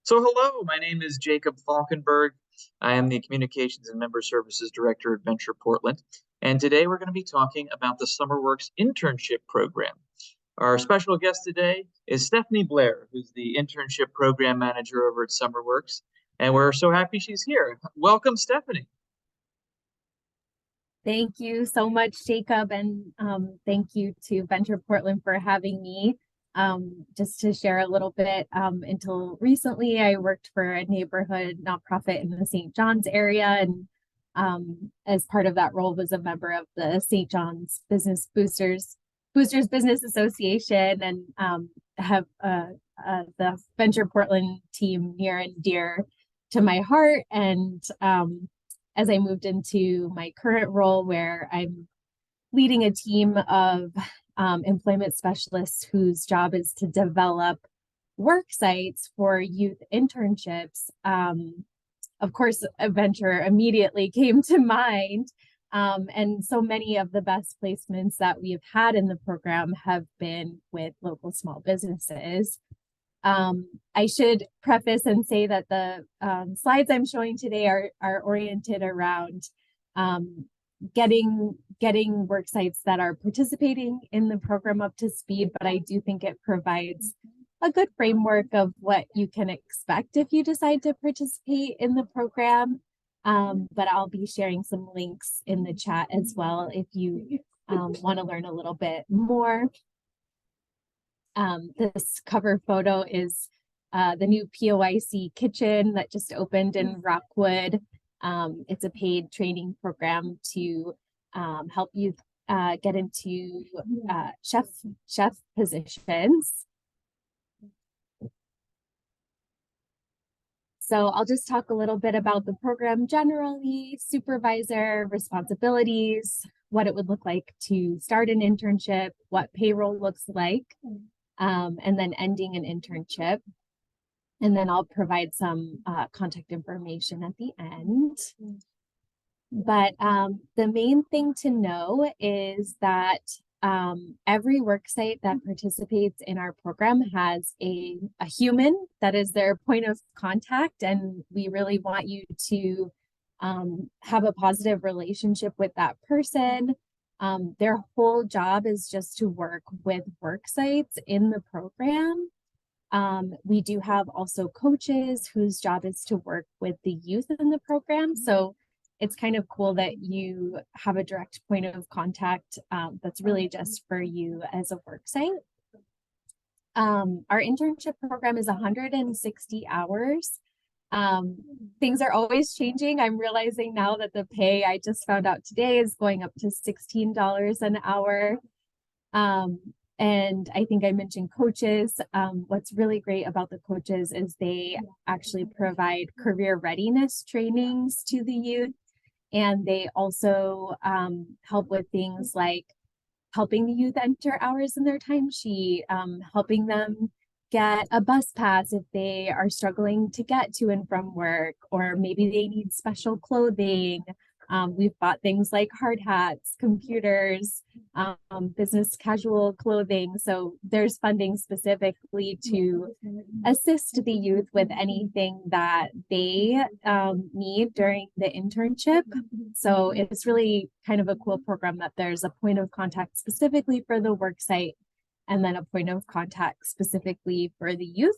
So hello, my name is Jacob Falkenberg. I am the Communications and Member Services Director at Venture Portland. And today we're going to be talking about the SummerWorks Internship Program. Our special guest today is Stephanie Blair, who's the Internship Program Manager over at SummerWorks. And we're so happy she's here. Welcome, Stephanie. Thank you so much, Jacob, and thank you to Venture Portland for having me. Just to share a little bit, until recently, I worked for a neighborhood nonprofit in the St. John's area, and as part of that role, was a member of the St. John's Business Boosters Business Association, and have the Venture Portland team near and dear to my heart. And as I moved into my current role, where I'm leading a team of employment specialists whose job is to develop work sites for youth internships. Of course, a venture immediately came to mind. And so many of the best placements that we've had in the program have been with local small businesses. I should preface and say that the slides I'm showing today are oriented around getting work sites that are participating in the program up to speed, but I do think it provides a good framework of what you can expect if you decide to participate in the program. But I'll be sharing some links in the chat as well if you want to learn a little bit more. This cover photo is the new POIC kitchen that just opened in Rockwood. It's a paid training program to help you get into chef positions. So I'll just talk a little bit about the program generally, supervisor responsibilities, what it would look like to start an internship, what payroll looks like, and then ending an internship. And then I'll provide some contact information at the end. But the main thing to know is that every worksite that participates in our program has a human that is their point of contact, and we really want you to have a positive relationship with that person. Their whole job is just to work with worksites in the program. We do have also coaches whose job is to work with the youth in the program. So it's kind of cool that you have a direct point of contact that's really just for you as a worksite. Our internship program is 160 hours. Things are always changing. I'm realizing now that the pay I just found out today is going up to $16 an hour. And I think I mentioned coaches. What's really great about the coaches is they actually provide career readiness trainings to the youth. And they also help with things like helping the youth enter hours in their timesheet, helping them get a bus pass if they are struggling to get to and from work, or maybe they need special clothing. We've bought things like hard hats, computers, business casual clothing. So there's funding specifically to assist the youth with anything that they need during the internship. So it's really kind of a cool program that there's a point of contact specifically for the work site, and then a point of contact specifically for the youth.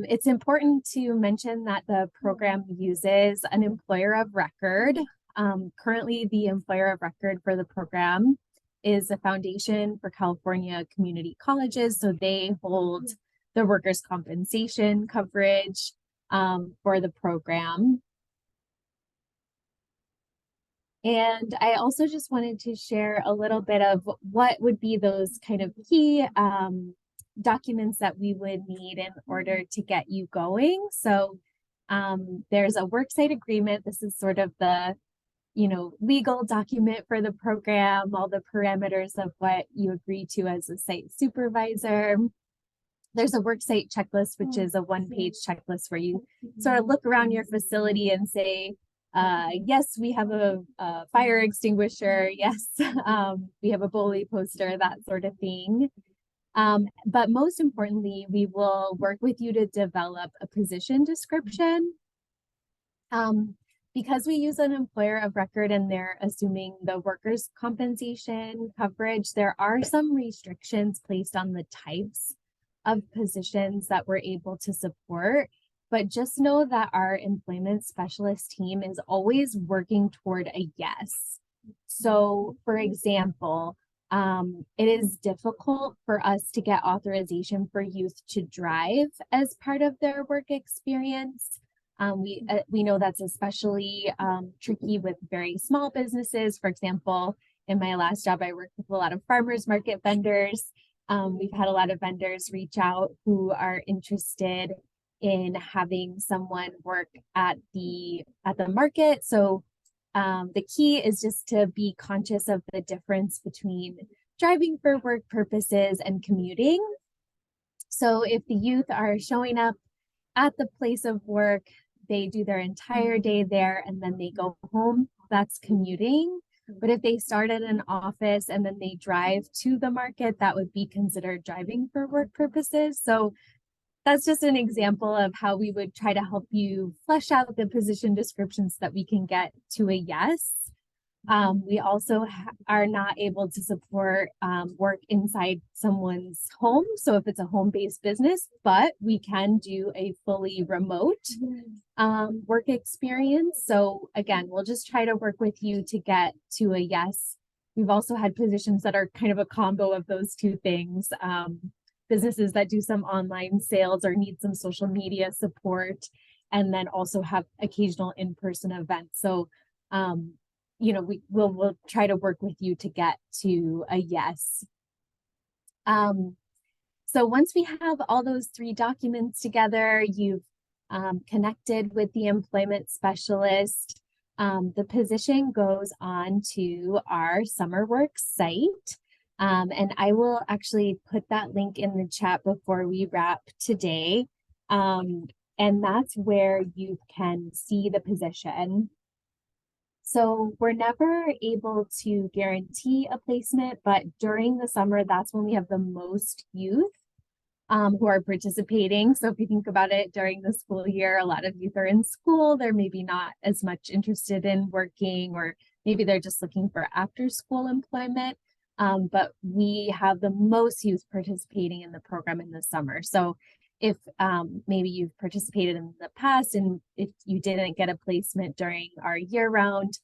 It's important to mention that the program uses an employer of record. Currently, the employer of record for the program is the Foundation for California Community Colleges. So they hold the workers' compensation coverage for the program. And I also just wanted to share a little bit of what would be those kind of key documents that we would need in order to get you going. So there's a worksite agreement. This is sort of the legal document for the program, all the parameters of what you agree to as a site supervisor. There's a worksite checklist, which is a one-page checklist where you sort of look around your facility and say, yes, we have a fire extinguisher. Yes, we have a bully poster, that sort of thing. But most importantly, we will work with you to develop a position description. Because we use an employer of record and they're assuming the workers' compensation coverage, there are some restrictions placed on the types of positions that we're able to support. But just know that our employment specialist team is always working toward a yes. So, for example, it is difficult for us to get authorization for youth to drive as part of their work experience. We know that's especially tricky with very small businesses. For example, in my last job, I worked with a lot of farmers market vendors. We've had a lot of vendors reach out who are interested in having someone work at the market. So the key is just to be conscious of the difference between driving for work purposes and commuting. So if the youth are showing up at the place of work, they do their entire day there and then they go home, that's commuting. But if they start at an office and then they drive to the market, that would be considered driving for work purposes. So that's just an example of how we would try to help you flesh out the position descriptions so that we can get to a yes. We also are not able to support work inside someone's home. So if it's a home-based business, but we can do a fully remote work experience. So again, we'll just try to work with you to get to a yes. We've also had positions that are kind of a combo of those two things. Businesses that do some online sales or need some social media support, and then also have occasional in-person events. So, we'll try to work with you to get to a yes. So once we have all those three documents together, you've connected with the employment specialist, the position goes on to our SummerWorks site. And I will actually put that link in the chat before we wrap today. And that's where you can see the position. So we're never able to guarantee a placement, but during the summer, that's when we have the most youth who are participating. So if you think about it, during the school year, a lot of youth are in school. They're maybe not as much interested in working, or maybe they're just looking for after school employment. But we have the most youth participating in the program in the summer. So if maybe you've participated in the past and if you didn't get a placement during our year-round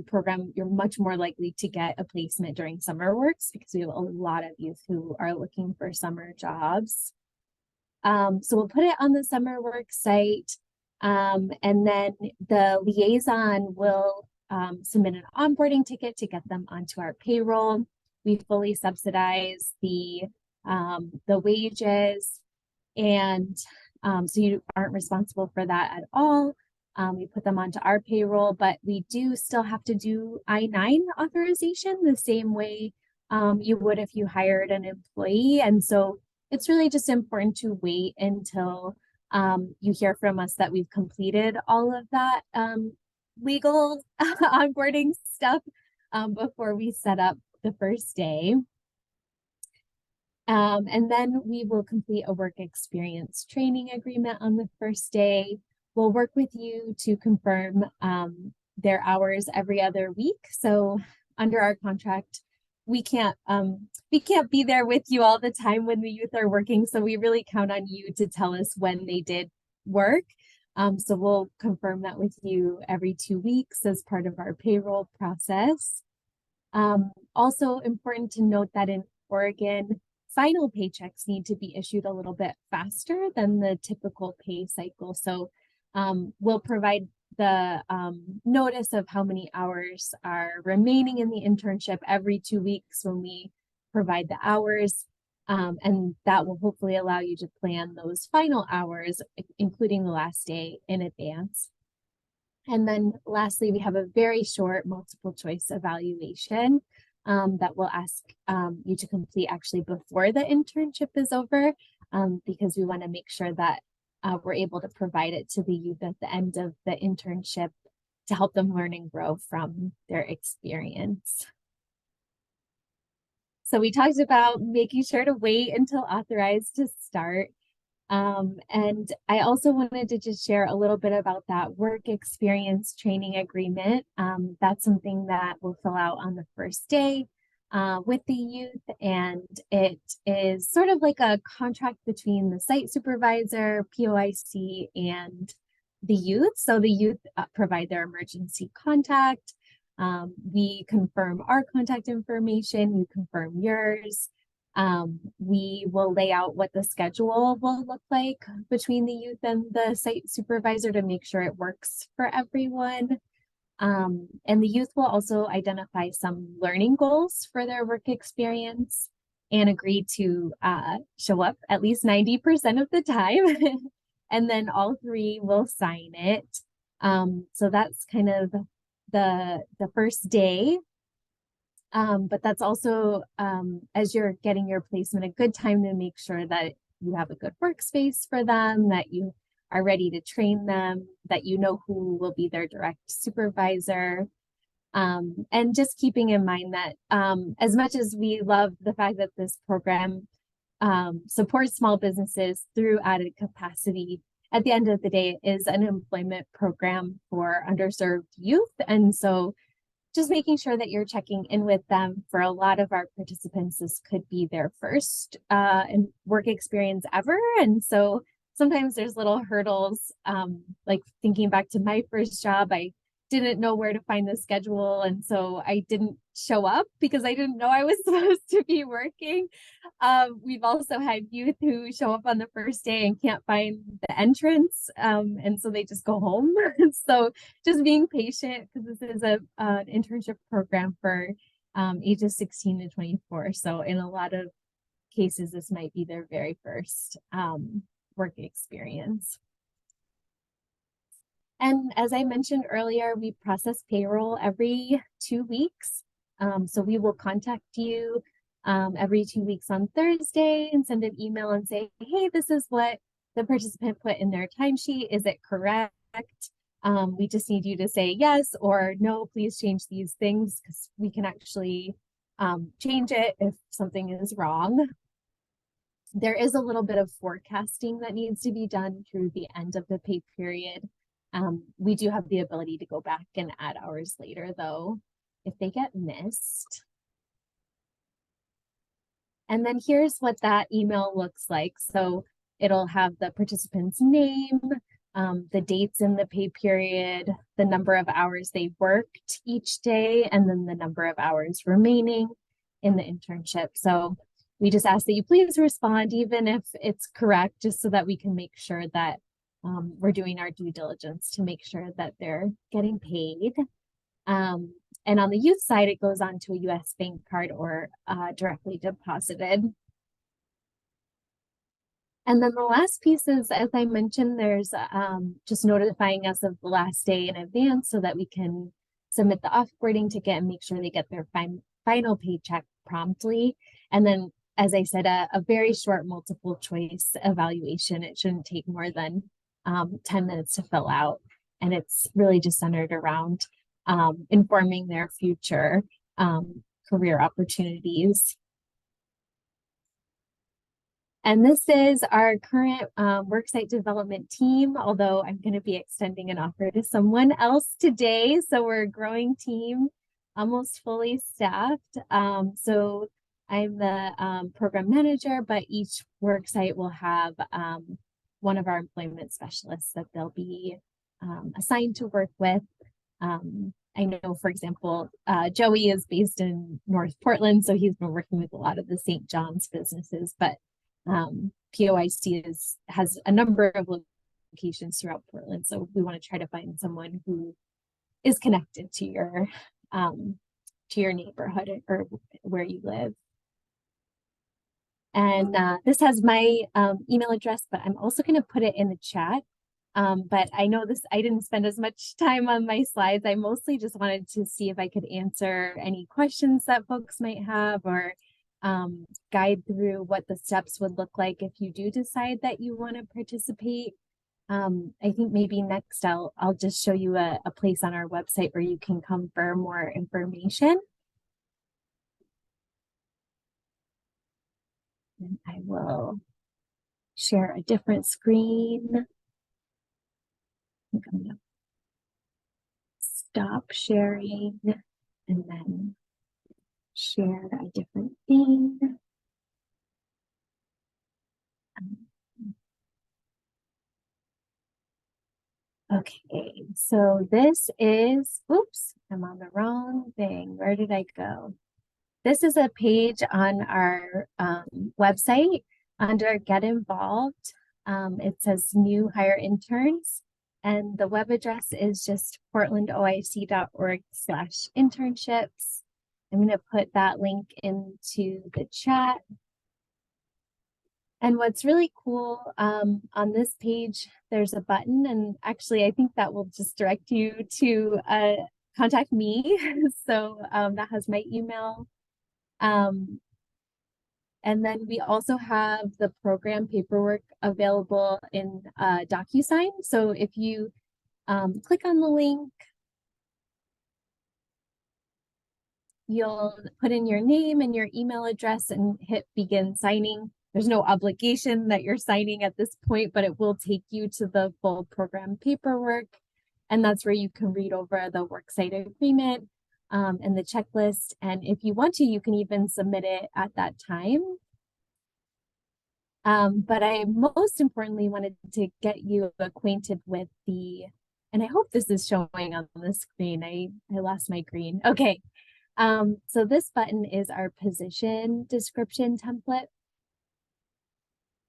program, you're much more likely to get a placement during SummerWorks because we have a lot of youth who are looking for summer jobs. So we'll put it on the SummerWorks site, and then the liaison will submit an onboarding ticket to get them onto our payroll. We fully subsidize the wages, and so you aren't responsible for that at all. We put them onto our payroll, but we do still have to do I-9 authorization the same way you would if you hired an employee. And so it's really just important to wait until you hear from us that we've completed all of that legal onboarding stuff before we set up the first day. And then we will complete a work experience training agreement on the first day. We'll work with you to confirm their hours every other week. So under our contract, we can't be there with you all the time when the youth are working. So we really count on you to tell us when they did work. So we'll confirm that with you every 2 weeks as part of our payroll process. Also important to note that in Oregon, final paychecks need to be issued a little bit faster than the typical pay cycle. So we'll provide the notice of how many hours are remaining in the internship every 2 weeks when we provide the hours. And that will hopefully allow you to plan those final hours, including the last day, in advance. And then lastly, we have a very short multiple choice evaluation that we'll ask you to complete actually before the internship is over, because we want to make sure that we're able to provide it to the youth at the end of the internship to help them learn and grow from their experience. So we talked about making sure to wait until authorized to start. And I also wanted to just share a little bit about that work experience training agreement. That's something that we'll fill out on the first day with the youth, and it is sort of like a contract between the site supervisor, POIC, and the youth. So the youth provide their emergency contact. We confirm our contact information, you confirm yours. We will lay out what the schedule will look like between the youth and the site supervisor to make sure it works for everyone. And the youth will also identify some learning goals for their work experience and agree to show up at least 90% of the time. And then all three will sign it. So that's kind of the first day. But that's also, as you're getting your placement, a good time to make sure that you have a good workspace for them, that you are ready to train them, that you know who will be their direct supervisor. And just keeping in mind that as much as we love the fact that this program supports small businesses through added capacity, at the end of the day, it is an employment program for underserved youth. And so just making sure that you're checking in with them. For a lot of our participants, this could be their first work experience ever. And so sometimes there's little hurdles, like thinking back to my first job, I didn't know where to find the schedule. And so I didn't show up because I didn't know I was supposed to be working. We've also had youth who show up on the first day and can't find the entrance. And so they just go home. So just being patient, because this is an internship program for ages 16 to 24. So in a lot of cases, this might be their very first work experience. And as I mentioned earlier, we process payroll every 2 weeks. So we will contact you every 2 weeks on Thursday and send an email and say, hey, this is what the participant put in their timesheet. Is it correct? We just need you to say yes or no, please change these things, because we can actually change it if something is wrong. There is a little bit of forecasting that needs to be done through the end of the pay period. We do have the ability to go back and add hours later, though, if they get missed. And then here's what that email looks like. So it'll have the participant's name, the dates in the pay period, the number of hours they worked each day, and then the number of hours remaining in the internship. So we just ask that you please respond, even if it's correct, just so that we can make sure that we're doing our due diligence to make sure that they're getting paid. And on the youth side, it goes on to a US bank card or directly deposited. And then the last piece is, as I mentioned, there's just notifying us of the last day in advance so that we can submit the offboarding ticket and make sure they get their final paycheck promptly. And then, as I said, a very short multiple choice evaluation. It shouldn't take more than 10 minutes to fill out. And it's really just centered around informing their future career opportunities. And this is our current worksite development team, although I'm going to be extending an offer to someone else today. So we're a growing team, almost fully staffed. So I'm the program manager, but each worksite will have one of our employment specialists that they'll be assigned to work with. I know, for example, Joey is based in North Portland, so he's been working with a lot of the St. John's businesses, but POIC has a number of locations throughout Portland. So we want to try to find someone who is connected to your neighborhood or where you live. And this has my email address, but I'm also going to put it in the chat. But I know I didn't spend as much time on my slides. I mostly just wanted to see if I could answer any questions that folks might have, or guide through what the steps would look like if you do decide that you want to participate. I think maybe next I'll just show you a place on our website where you can come for more information. And I will share a different screen. I think I'm going to stop sharing and then share a different thing. Okay, so this is, oops, I'm on the wrong thing. Where did I go? This is a page on our website under Get Involved. It says New Hire Interns, and the web address is just portlandoic.org/internships. I'm going to put that link into the chat. And what's really cool on this page, there's a button, and actually I think that will just direct you to contact me. So that has my email. And then we also have the program paperwork available in DocuSign. So if you click on the link, you'll put in your name and your email address and hit begin signing. There's no obligation that you're signing at this point, but it will take you to the full program paperwork. And that's where you can read over the worksite agreement and the checklist. And if you want to, you can even submit it at that time. But I most importantly wanted to get you acquainted with and I hope this is showing on the screen. I lost my green. Okay. So this button is our position description template.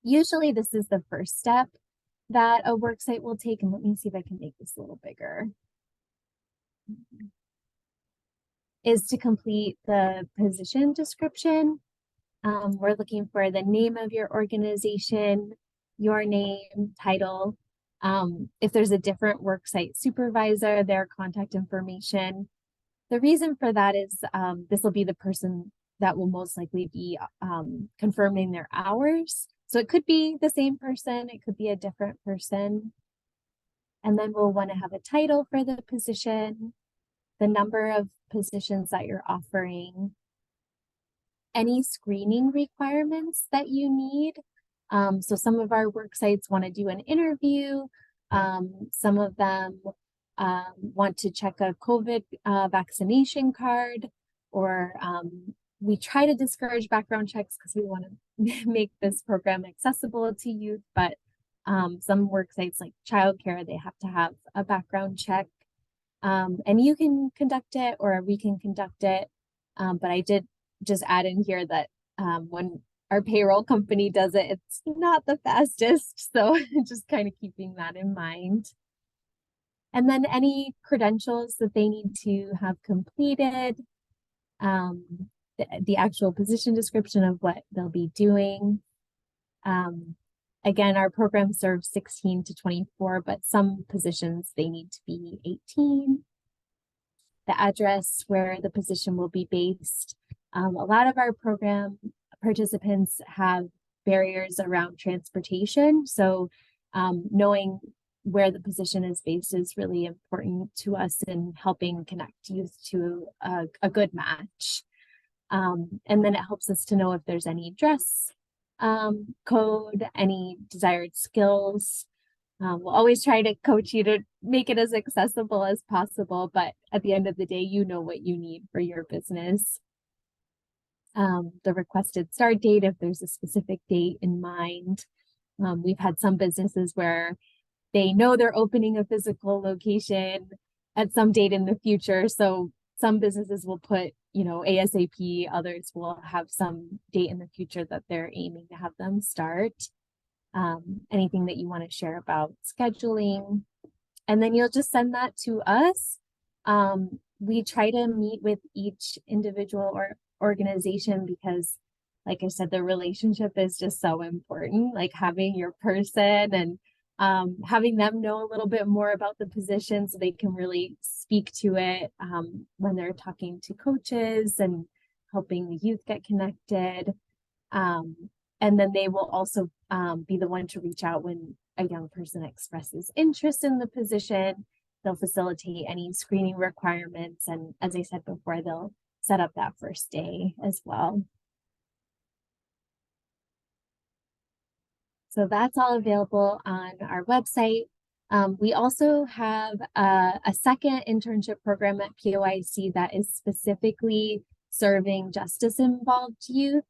Usually this is the first step that a worksite will take. And let me see if I can make this a little bigger. Is to complete the position description. We're looking for the name of your organization, your name, title. If there's a different worksite supervisor, their contact information. The reason for that is this will be the person that will most likely be confirming their hours. So it could be the same person, it could be a different person. And then we'll want to have a title for the position, the number of positions that you're offering, any screening requirements that you need. So some of our work sites want to do an interview. Some of them want to check a COVID vaccination card, or we try to discourage background checks because we want to make this program accessible to youth, but some work sites like childcare, they have to have a background check. And you can conduct it or we can conduct it. But I did just add in here that when our payroll company does it, it's not the fastest. So just kind of keeping that in mind. And then any credentials that they need to have completed, the actual position description of what they'll be doing. Again, our program serves 16 to 24, but some positions, they need to be 18. The address where the position will be based. A lot of our program participants have barriers around transportation. So knowing where the position is based is really important to us in helping connect youth to a good match. And then it helps us to know if there's any dress code, any desired skills. We'll always try to coach you to make it as accessible as possible, but at the end of the day, you know what you need for your business. The requested start date, if there's a specific date in mind. We've had some businesses where they know they're opening a physical location at some date in the future. So some businesses will put, ASAP, others will have some date in the future that they're aiming to have them start. Anything that you want to share about scheduling. And then you'll just send that to us. We try to meet with each individual or organization because, like I said, the relationship is just so important, like having your person and having them know a little bit more about the position so they can really speak to it when they're talking to coaches and helping the youth get connected. And then they will also be the one to reach out when a young person expresses interest in the position. They'll facilitate any screening requirements. And as I said before, they'll set up that first day as well. So that's all available on our website. We also have a second internship program at POIC that is specifically serving justice-involved youth.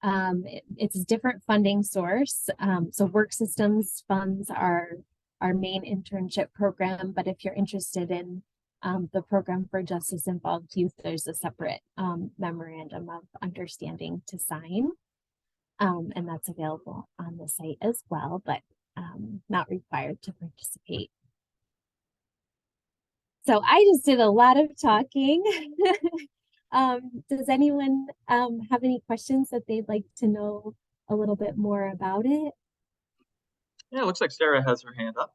It's a different funding source. So Work Systems funds our main internship program, but if you're interested in the program for justice-involved youth, there's a separate memorandum of understanding to sign. And that's available on the site as well, but not required to participate. So I just did a lot of talking. Does anyone have any questions that they'd like to know a little bit more about it? Yeah, it looks like Sarah has her hand up.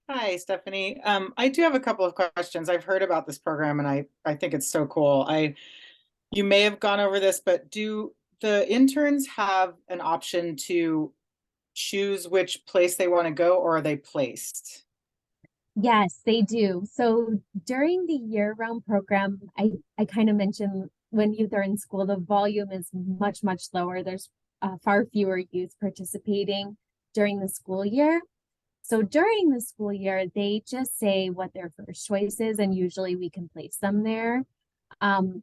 Hi, Stephanie. I do have a couple of questions. I've heard about this program and I think it's so cool. You may have gone over this, but do the interns have an option to choose which place they want to go, or are they placed? Yes, they do. So during the year-round program, I kind of mentioned when youth are in school, the volume is much, much lower. There's far fewer youth participating during the school year. So during the school year, they just say what their first choice is, and usually we can place them there.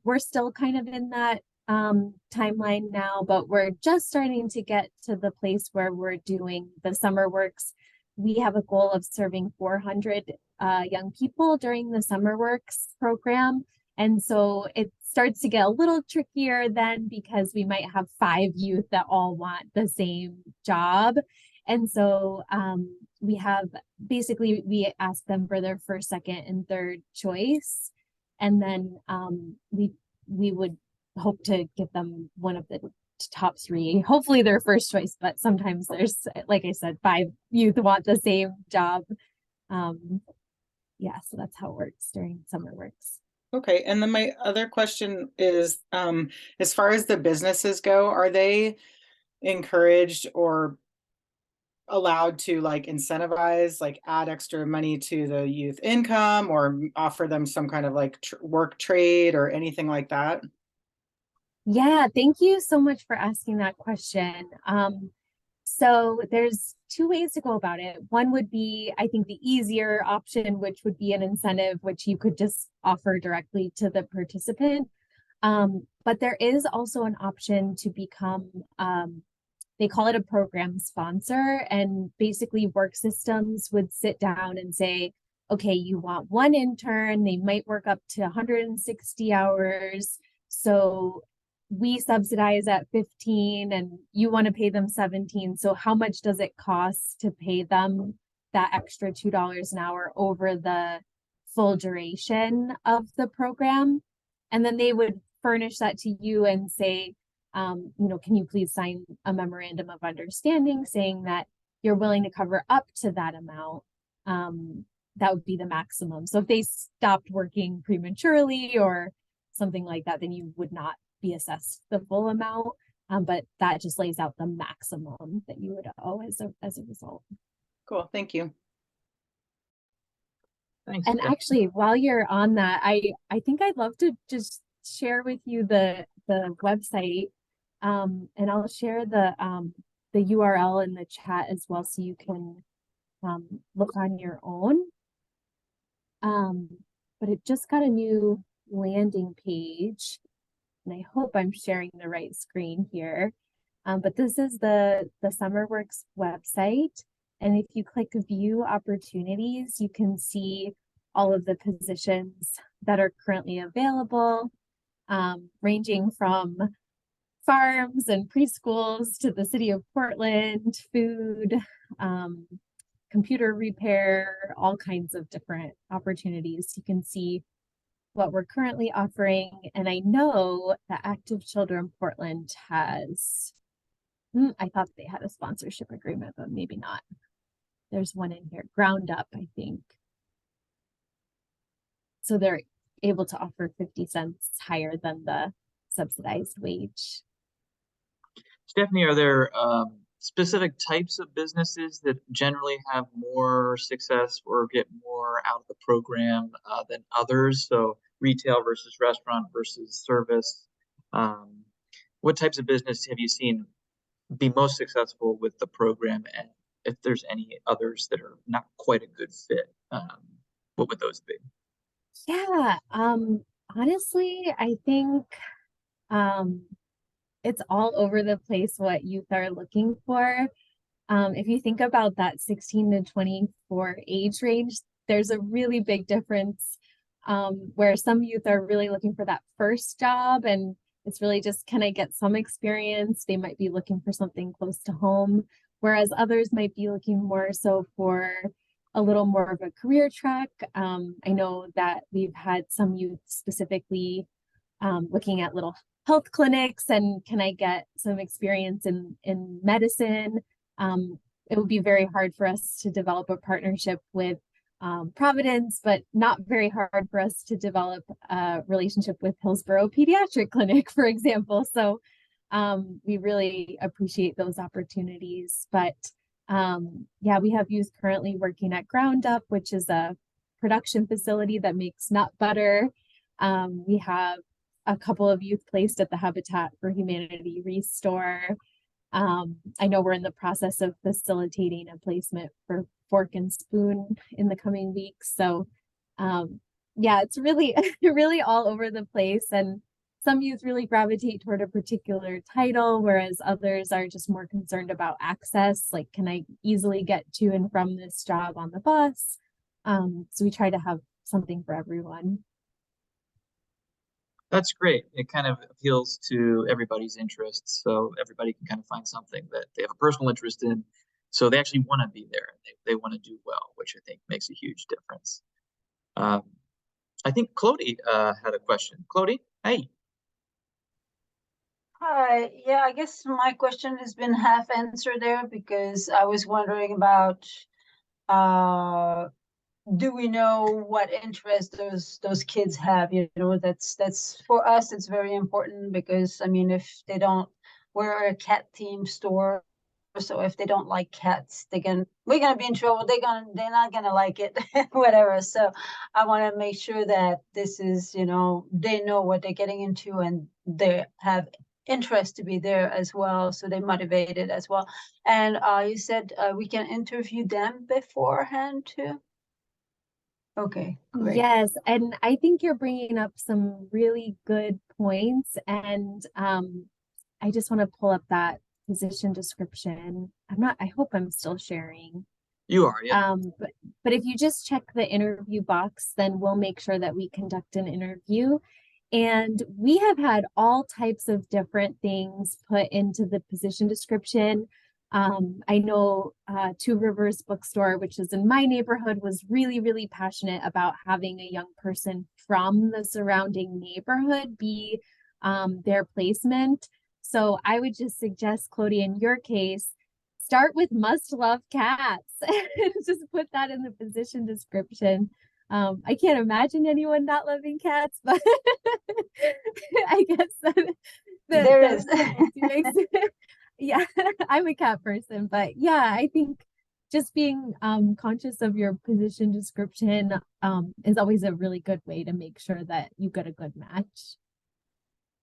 We're still kind of in that timeline now, but we're just starting to get to the place where we're doing the SummerWorks. We have a goal of serving 400 young people during the SummerWorks program. And so it starts to get a little trickier then, because we might have 5 youth that all want the same job. And so we ask them for their first, second, and third choice. And then we would hope to give them one of the top 3, hopefully their first choice, but sometimes there's, like I said, 5 youth want the same job. Yeah, so that's how it works during SummerWorks. Okay, and then my other question is, as far as the businesses go, are they encouraged or allowed to like incentivize, like add extra money to the youth income, or offer them some kind of like work trade or anything like that? Yeah, thank you so much for asking that question. So there's 2 ways to go about it. One would be, I think, the easier option, which would be an incentive, which you could just offer directly to the participant. But there is also an option to become, they call it a program sponsor, and basically Work Systems would sit down and say, okay, you want 1 intern, they might work up to 160 hours. So we subsidize at 15 and you want to pay them 17. So how much does it cost to pay them that extra $2 an hour over the full duration of the program? And then they would furnish that to you and say, can you please sign a memorandum of understanding saying that you're willing to cover up to that amount? That would be the maximum. So if they stopped working prematurely or something like that, then you would not be assessed the full amount, but that just lays out the maximum that you would owe as a result. Cool, thank you. Thanks. And actually, while you're on that, I think I'd love to just share with you the website, and I'll share the URL in the chat as well, so you can look on your own. But it just got a new landing page. And I hope I'm sharing the right screen here. But this is the SummerWorks website. And if you click view opportunities, you can see all of the positions that are currently available, ranging from farms and preschools to the city of Portland, food, computer repair, all kinds of different opportunities. You can see what we're currently offering. And I know that Active Children Portland has, I thought they had a sponsorship agreement, but maybe not. There's one in here, Ground Up, I think. So they're able to offer 50 cents higher than the subsidized wage. Stephanie, are there specific types of businesses that generally have more success or get more out of the program than others? So retail versus restaurant versus service. What types of business have you seen be most successful with the program, and if there's any others that are not quite a good fit, what would those be? Yeah, honestly, I think um it's all over the place what youth are looking for. If you think about that 16 to 24 age range, there's a really big difference where some youth are really looking for that first job and it's really just can I get some experience? They might be looking for something close to home, whereas others might be looking more so for a little more of a career track. I know that we've had some youth specifically looking at little health clinics and can I get some experience in medicine? It would be very hard for us to develop a partnership with Providence, but not very hard for us to develop a relationship with Hillsborough Pediatric Clinic, for example. So we really appreciate those opportunities. But yeah, we have youth currently working at Ground Up, which is a production facility that makes nut butter. We have a couple of youth placed at the Habitat for Humanity Restore. I know we're in the process of facilitating a placement for Fork and Spoon in the coming weeks. So yeah, it's really, really all over the place. And some youth really gravitate toward a particular title, whereas others are just more concerned about access. Like, can I easily get to and from this job on the bus? So we try to have something for everyone. That's great. It kind of appeals to everybody's interests, so everybody can kind of find something that they have a personal interest in. So they actually want to be there and they want to do well, which I think makes a huge difference. Um, I think Clody had a question. Clody, hey. Hi. Yeah, I guess my question has been half answered there because I was wondering about do we know what interest those kids have? You know, that's for us it's very important because I mean if they don't, we're a cat themed store, so if they don't like cats we're gonna be in trouble. They're not gonna like it. Whatever. So I want to make sure that this is, you know, they know what they're getting into and they have interest to be there as well, so they're motivated as well. And you said we can interview them beforehand too. Okay, great. Yes, and I think you're bringing up some really good points. And I just want to pull up that position description. I hope I'm still sharing. You are, yeah. But if you just check the interview box, then we'll make sure that we conduct an interview. And we have had all types of different things put into the position description. I know Two Rivers Bookstore, which is in my neighborhood, was really, really passionate about having a young person from the surrounding neighborhood be their placement. So I would just suggest, Clody, in your case, start with must love cats. Just put that in the position description. I can't imagine anyone not loving cats, but I guess There is. Yeah, I'm a cat person, but yeah, I think just being conscious of your position description is always a really good way to make sure that you get a good match.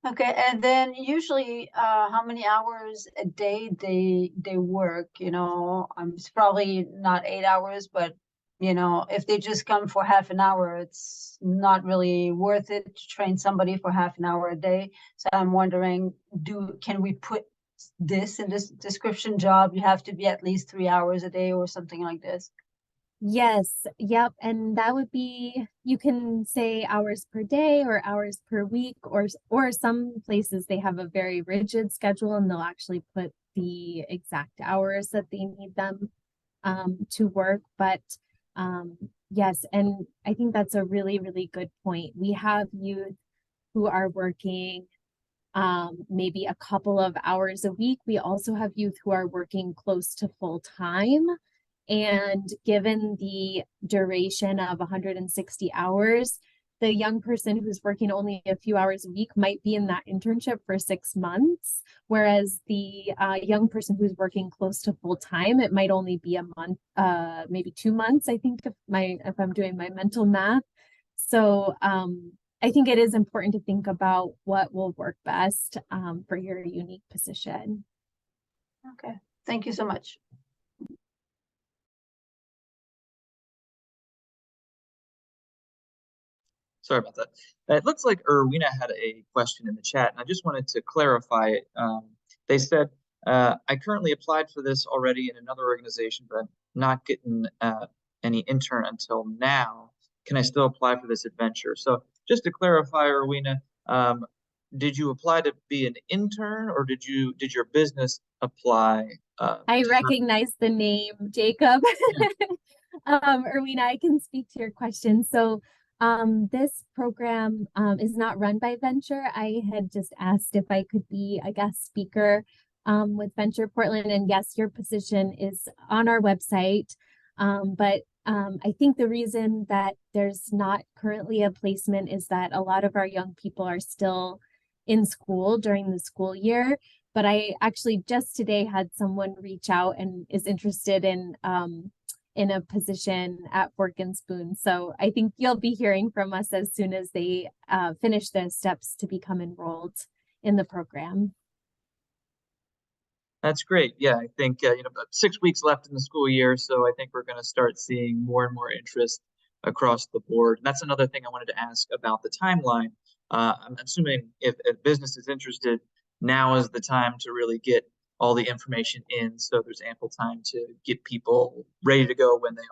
Okay, and then usually how many hours a day they work, you know, it's probably not 8 hours, but you know, if they just come for half an hour, it's not really worth it to train somebody for half an hour a day. So I'm wondering, can we put this in this description job? You have to be at least 3 hours a day or something like this. Yes, yep. And that would be, you can say hours per day or hours per week, or some places they have a very rigid schedule and they'll actually put the exact hours that they need them to work. But yes, and I think that's a really, really good point. We have youth who are working maybe a couple of hours a week. We also have youth who are working close to full time. And given the duration of 160 hours, the young person who's working only a few hours a week might be in that internship for 6 months, whereas the young person who's working close to full time, it might only be a month, maybe 2 months, I think, if I'm doing my mental math. So I think it is important to think about what will work best for your unique position. Okay, thank you so much. Sorry about that. It looks like Erwina had a question in the chat, and I just wanted to clarify it. They said, I currently applied for this already in another organization, but I'm not getting any intern until now. Can I still apply for this adventure? So just to clarify, Erwina, did you apply to be an intern, or did your business apply? I recognize the name, Jacob. Erwina, I can speak to your question. So this program is not run by Venture. I had just asked if I could be a guest speaker with Venture Portland. And yes, your position is on our website. But I think the reason that there's not currently a placement is that a lot of our young people are still in school during the school year. But I actually just today had someone reach out and is interested in a position at Fork and Spoon. So I think you'll be hearing from us as soon as they finish their steps to become enrolled in the program. That's great. Yeah, I think about 6 weeks left in the school year, so I think we're going to start seeing more and more interest across the board. And that's another thing I wanted to ask about the timeline. I'm assuming if a business is interested, now is the time to really get all the information in, so there's ample time to get people ready to go when they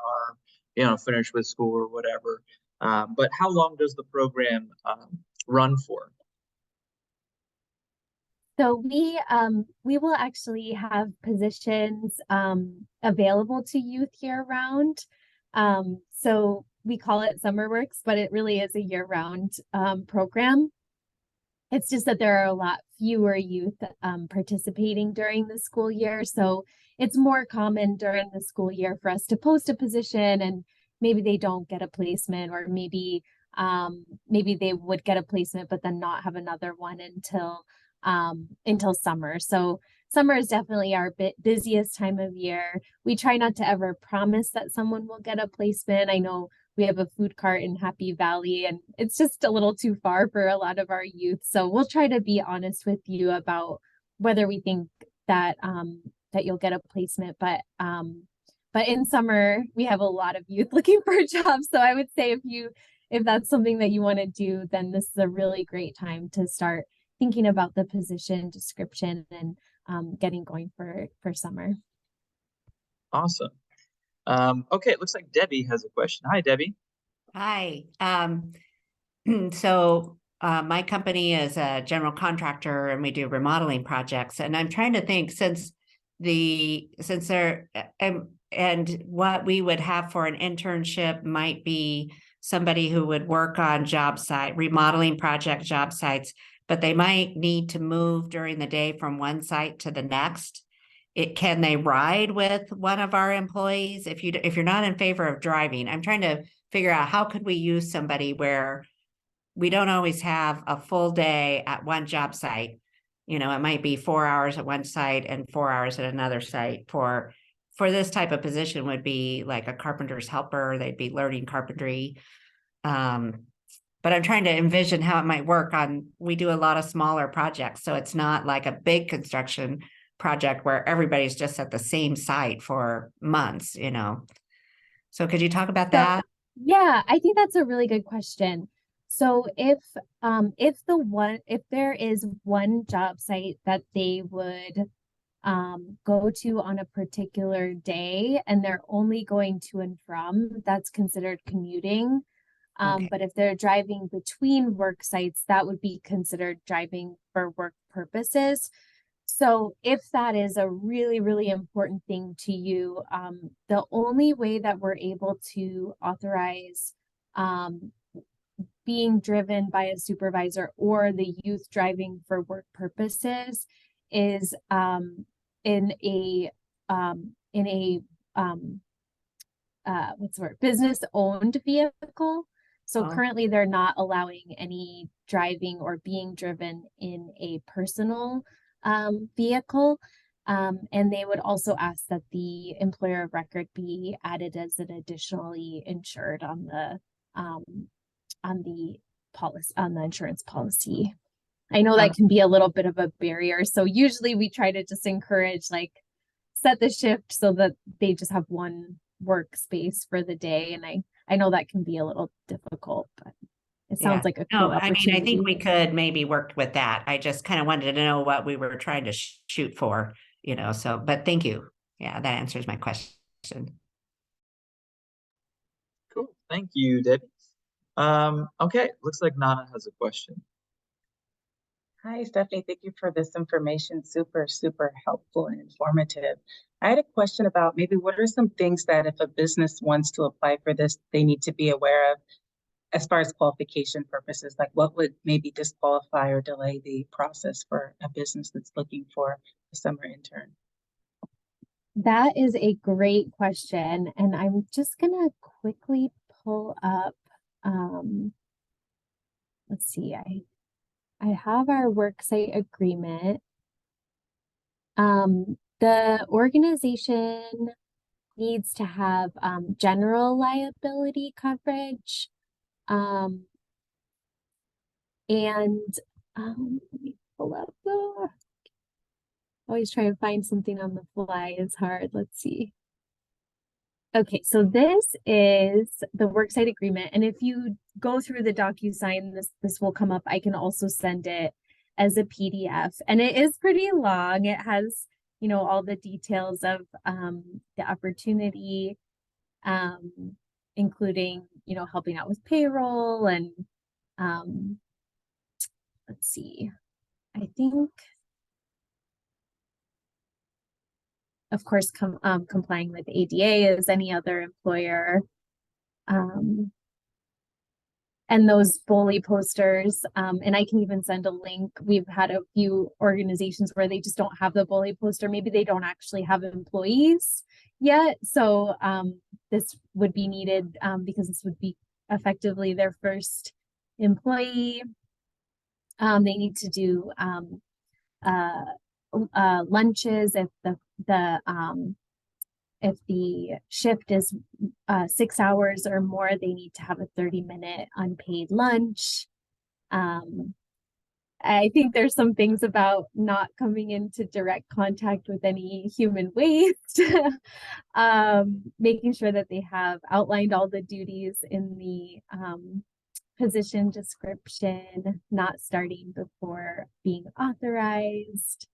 are, finished with school or whatever. But how long does the program run for? So we will actually have positions available to youth year round. So we call it SummerWorks, but it really is a year-round program. It's just that there are a lot fewer youth participating during the school year. So it's more common during the school year for us to post a position and maybe they don't get a placement, or maybe they would get a placement but then not have another one until summer. So summer is definitely our busiest time of year. We try not to ever promise that someone will get a placement. I know we have a food cart in Happy Valley and it's just a little too far for a lot of our youth. So we'll try to be honest with you about whether we think that that you'll get a placement. But in summer, we have a lot of youth looking for jobs. So I would say if that's something that you want to do, then this is a really great time to start thinking about the position description and getting going for summer. Awesome. Okay, it looks like Debbie has a question. Hi, Debbie. Hi. So my company is a general contractor and we do remodeling projects. And I'm trying to think since there and what we would have for an internship might be somebody who would work on remodeling project job sites, but they might need to move during the day from one site to the next. Can they ride with one of our employees? If you're not in favor of driving, I'm trying to figure out how could we use somebody where we don't always have a full day at one job site. It might be 4 hours at one site and 4 hours at another site. For this type of position would be like a carpenter's helper. They'd be learning carpentry. But I'm trying to envision how it might work we do a lot of smaller projects. So it's not like a big construction project where everybody's just at the same site for months, So could you talk about that? Yeah, I think that's a really good question. So if there is one job site that they would go to on a particular day and they're only going to and from, that's considered commuting. Okay. But if they're driving between work sites, that would be considered driving for work purposes. So if that is a really, really important thing to you, the only way that we're able to authorize being driven by a supervisor or the youth driving for work purposes is in a business owned vehicle. So currently they're not allowing any driving or being driven in a personal vehicle. And they would also ask that the employer of record be added as an additionally insured on the policy, on the insurance policy. I know that can be a little bit of a barrier. So usually we try to just encourage, like, set the shift so that they just have one workspace for the day. And I know that can be a little difficult, but it sounds like a cool No, I mean, I opportunity. think we could maybe work with that. I just kind of wanted to know what we were trying to shoot for, so, but thank you. Yeah, that answers my question. Cool. Thank you, Debbie. Okay, looks like Nana has a question. Hi, Stephanie. Thank you for this information. Super, super helpful and informative. I had a question about maybe what are some things that if a business wants to apply for this, they need to be aware of as far as qualification purposes, like what would maybe disqualify or delay the process for a business that's looking for a summer intern? That is a great question. And I'm just gonna quickly pull up, let's see, I have our worksite agreement. The organization needs to have general liability coverage. And let me pull up always try and find something on the fly is hard. Let's see. Okay, so this is the worksite agreement. And if you go through the DocuSign, this will come up. I can also send it as a PDF. And it is pretty long. It has, all the details of the opportunity, including, helping out with payroll and let's see. I think, of course, complying with ADA as any other employer. And those bully posters, and I can even send a link. We've had a few organizations where they just don't have the bully poster. Maybe they don't actually have employees yet. So this would be needed because this would be effectively their first employee. They need to do lunches if the shift is 6 hours or more, they need to have a 30-minute unpaid lunch. I think there's some things about not coming into direct contact with any human waste, making sure that they have outlined all the duties in the position description, not starting before being authorized,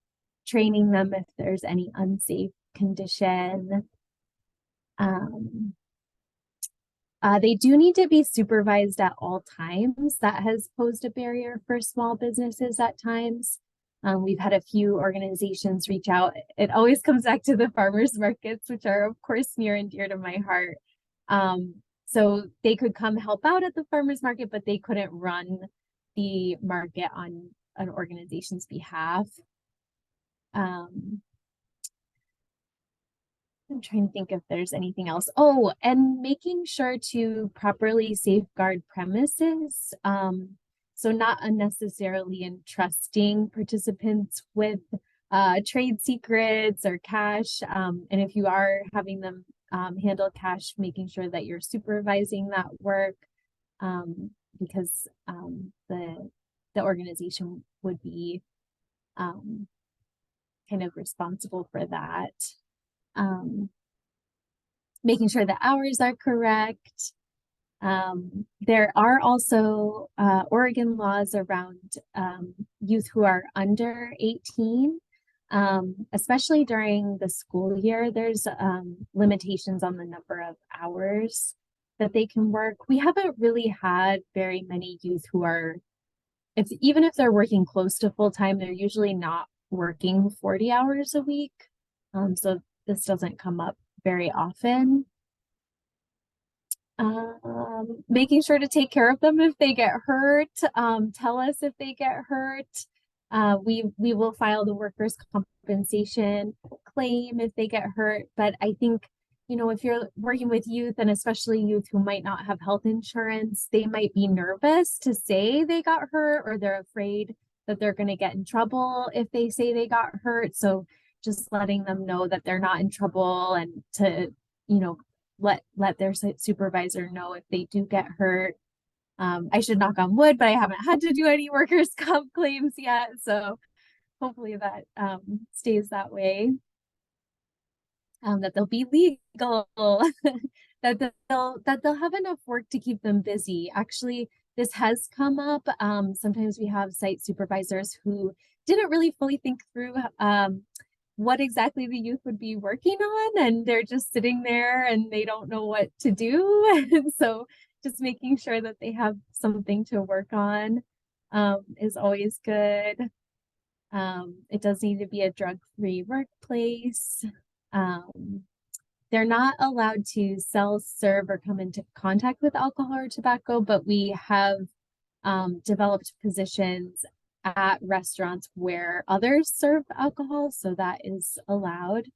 training them if there's any unsafe condition. They do need to be supervised at all times. That has posed a barrier for small businesses at times. We've had a few organizations reach out. It always comes back to the farmers markets, which are of course near and dear to my heart. So they could come help out at the farmers market, but they couldn't run the market on an organization's behalf. I'm trying to think if there's anything else. Oh, and making sure to properly safeguard premises. So not unnecessarily entrusting participants with trade secrets or cash. And if you are having them handle cash, making sure that you're supervising that work, because the organization would be kind of responsible for that. Making sure the hours are correct. There are also Oregon laws around youth who are under 18, especially during the school year. There's limitations on the number of hours that they can work. We haven't really had very many youth who are, even if they're working close to full-time, they're usually not working 40 hours a week. So this doesn't come up very often. Making sure to take care of them if they get hurt. Tell us if they get hurt. We will file the workers' compensation claim if they get hurt. But I think, if you're working with youth, and especially youth who might not have health insurance, they might be nervous to say they got hurt, or they're afraid that they're going to get in trouble if they say they got hurt. So just letting them know that they're not in trouble, and to, let their supervisor know if they do get hurt. I should knock on wood, but I haven't had to do any workers' comp claims yet. So hopefully that stays that way. That they'll be legal, that they'll have enough work to keep them busy. Actually, this has come up. Sometimes we have site supervisors who didn't really fully think through what exactly the youth would be working on, and they're just sitting there and they don't know what to do. And so just making sure that they have something to work on is always good. It does need to be a drug-free workplace. They're not allowed to sell, serve, or come into contact with alcohol or tobacco, but we have developed positions at restaurants where others serve alcohol, so that is allowed.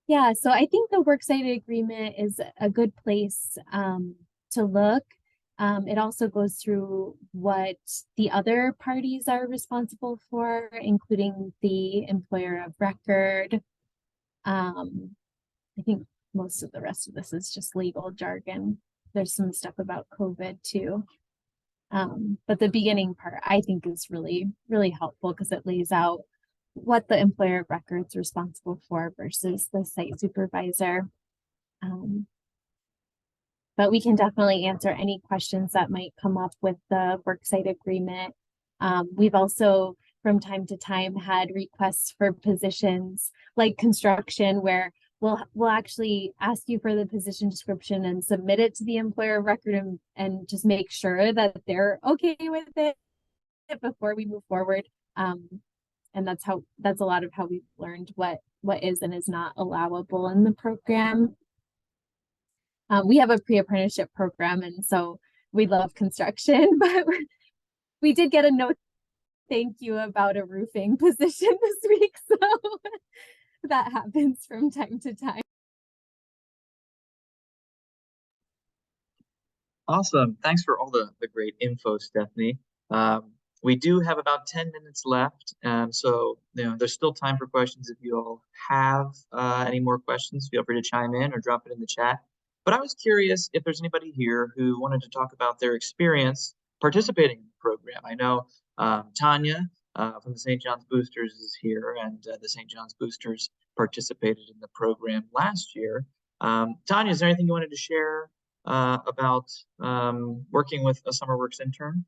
Yeah, so I think the works cited agreement is a good place to look. It also goes through what the other parties are responsible for, including the employer of record. I think most of the rest of this is just legal jargon. There's some stuff about COVID too. But the beginning part I think is really, really helpful because it lays out what the employer of record is responsible for versus the site supervisor. But we can definitely answer any questions that might come up with the worksite agreement. We've also, from time to time, had requests for positions like construction where we'll actually ask you for the position description and submit it to the employer of record and just make sure that they're okay with it before we move forward. And that's a lot of how we've learned what is and is not allowable in the program. We have a pre-apprenticeship program, and so we love construction, but we did get a note thank you about a roofing position this week, so that happens from time to time. Awesome. Thanks for all the great info, Stephanie. We do have about 10 minutes left, so there's still time for questions. If you all have any more questions, feel free to chime in or drop it in the chat. But I was curious if there's anybody here who wanted to talk about their experience participating in the program. I know Tanya from the St. John's Boosters is here, and the St. John's Boosters participated in the program last year. Tanya, is there anything you wanted to share about working with a SummerWorks intern?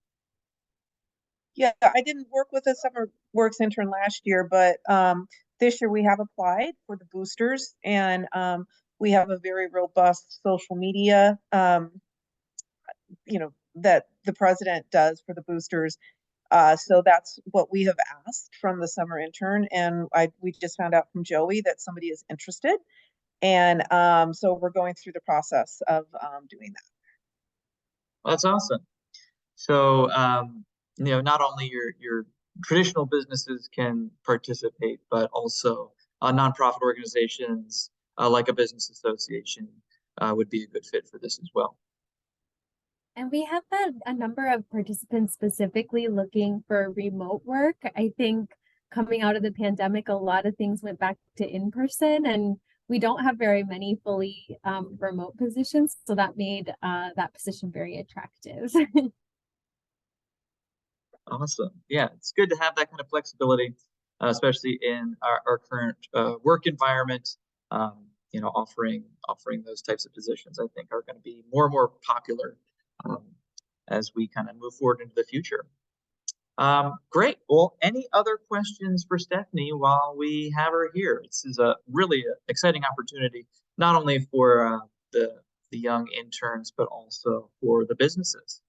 Yeah, I didn't work with a SummerWorks intern last year, but this year we have applied for the boosters, and we have a very robust social media, that the president does for the boosters. So that's what we have asked from the summer intern, and we just found out from Joey that somebody is interested, and so we're going through the process of doing that. Well, that's awesome. So not only your traditional businesses can participate, but also nonprofit organizations like a business association would be a good fit for this as well. And we have had a number of participants specifically looking for remote work. I think coming out of the pandemic, a lot of things went back to in-person, and we don't have very many fully remote positions. So that made that position very attractive. Awesome. Yeah, it's good to have that kind of flexibility, especially in our current work environment. Offering those types of positions, I think, are going to be more and more popular as we kind of move forward into the future. Great. Well, any other questions for Stephanie while we have her here? This is a really exciting opportunity, not only for the young interns, but also for the businesses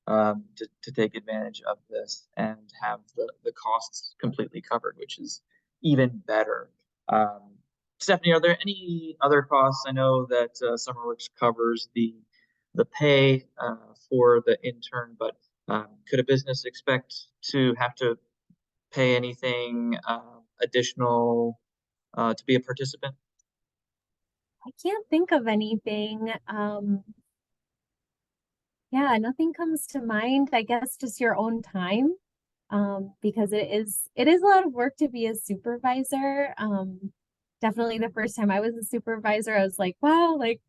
to take advantage of this and have the costs completely covered, which is even better. Stephanie, are there any other costs? I know that SummerWorks covers the pay for the intern, but could a business expect to have to pay anything additional to be a participant? I can't think of anything. Yeah, nothing comes to mind. I guess just your own time, because it is a lot of work to be a supervisor. Definitely the first time I was a supervisor, I was like, wow, like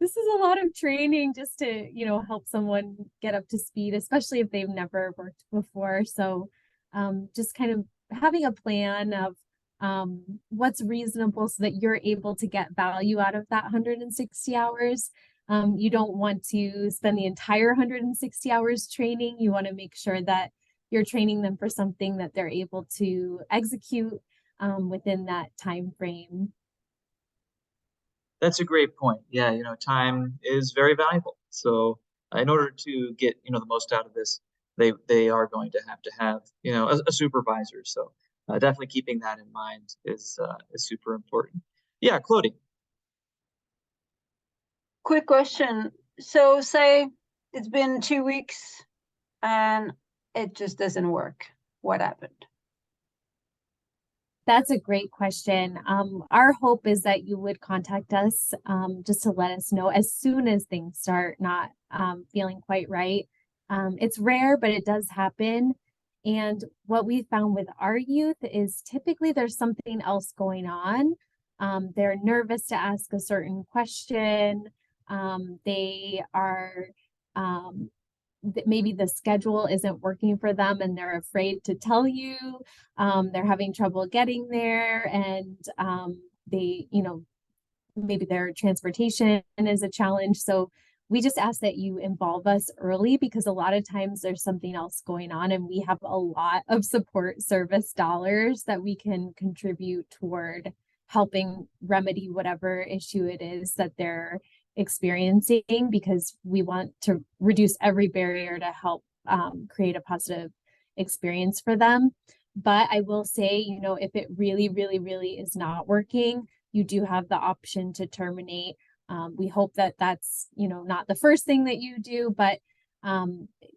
this is a lot of training just to, help someone get up to speed, especially if they've never worked before. So just kind of having a plan of what's reasonable so that you're able to get value out of that 160 hours. You don't want to spend the entire 160 hours training. You want to make sure that you're training them for something that they're able to execute within that time frame. That's a great point. Yeah, time is very valuable. So in order to get, the most out of this, they are going to have, a supervisor. So definitely keeping that in mind is super important. Yeah, Claudie. Quick question. So say it's been 2 weeks and it just doesn't work. What happened? That's a great question. Our hope is that you would contact us just to let us know as soon as things start not feeling quite right. It's rare, but it does happen. And what we found with our youth is typically there's something else going on. They're nervous to ask a certain question. They are maybe the schedule isn't working for them and they're afraid to tell you. They're having trouble getting there, and they, maybe their transportation is a challenge. So we just ask that you involve us early, because a lot of times there's something else going on, and we have a lot of support service dollars that we can contribute toward helping remedy whatever issue it is that they're experiencing, because we want to reduce every barrier to help create a positive experience for them. But I will say, if it really, really, really is not working, you do have the option to terminate. We hope that that's, not the first thing that you do, but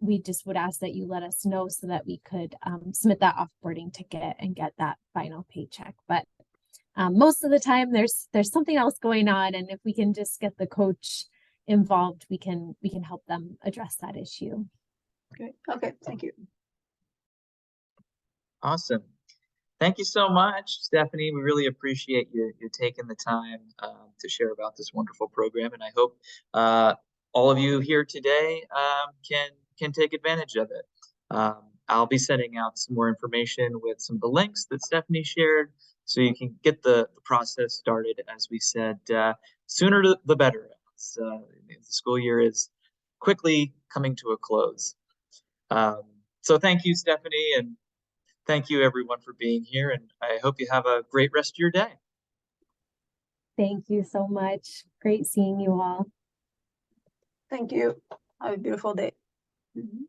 we just would ask that you let us know so that we could submit that offboarding ticket and get that final paycheck. But most of the time there's something else going on, and if we can just get the coach involved, we can help them address that issue. Great. Okay, thank you. Awesome. Thank you so much, Stephanie. We really appreciate you taking the time to share about this wonderful program, and I hope all of you here today can take advantage of it. I'll be sending out some more information with some of the links that Stephanie shared, so you can get the process started. As we said, sooner the better. The school year is quickly coming to a close. So thank you, Stephanie, and thank you everyone for being here, and I hope you have a great rest of your day. Thank you so much. Great seeing you all. Thank you. Have a beautiful day. Mm-hmm.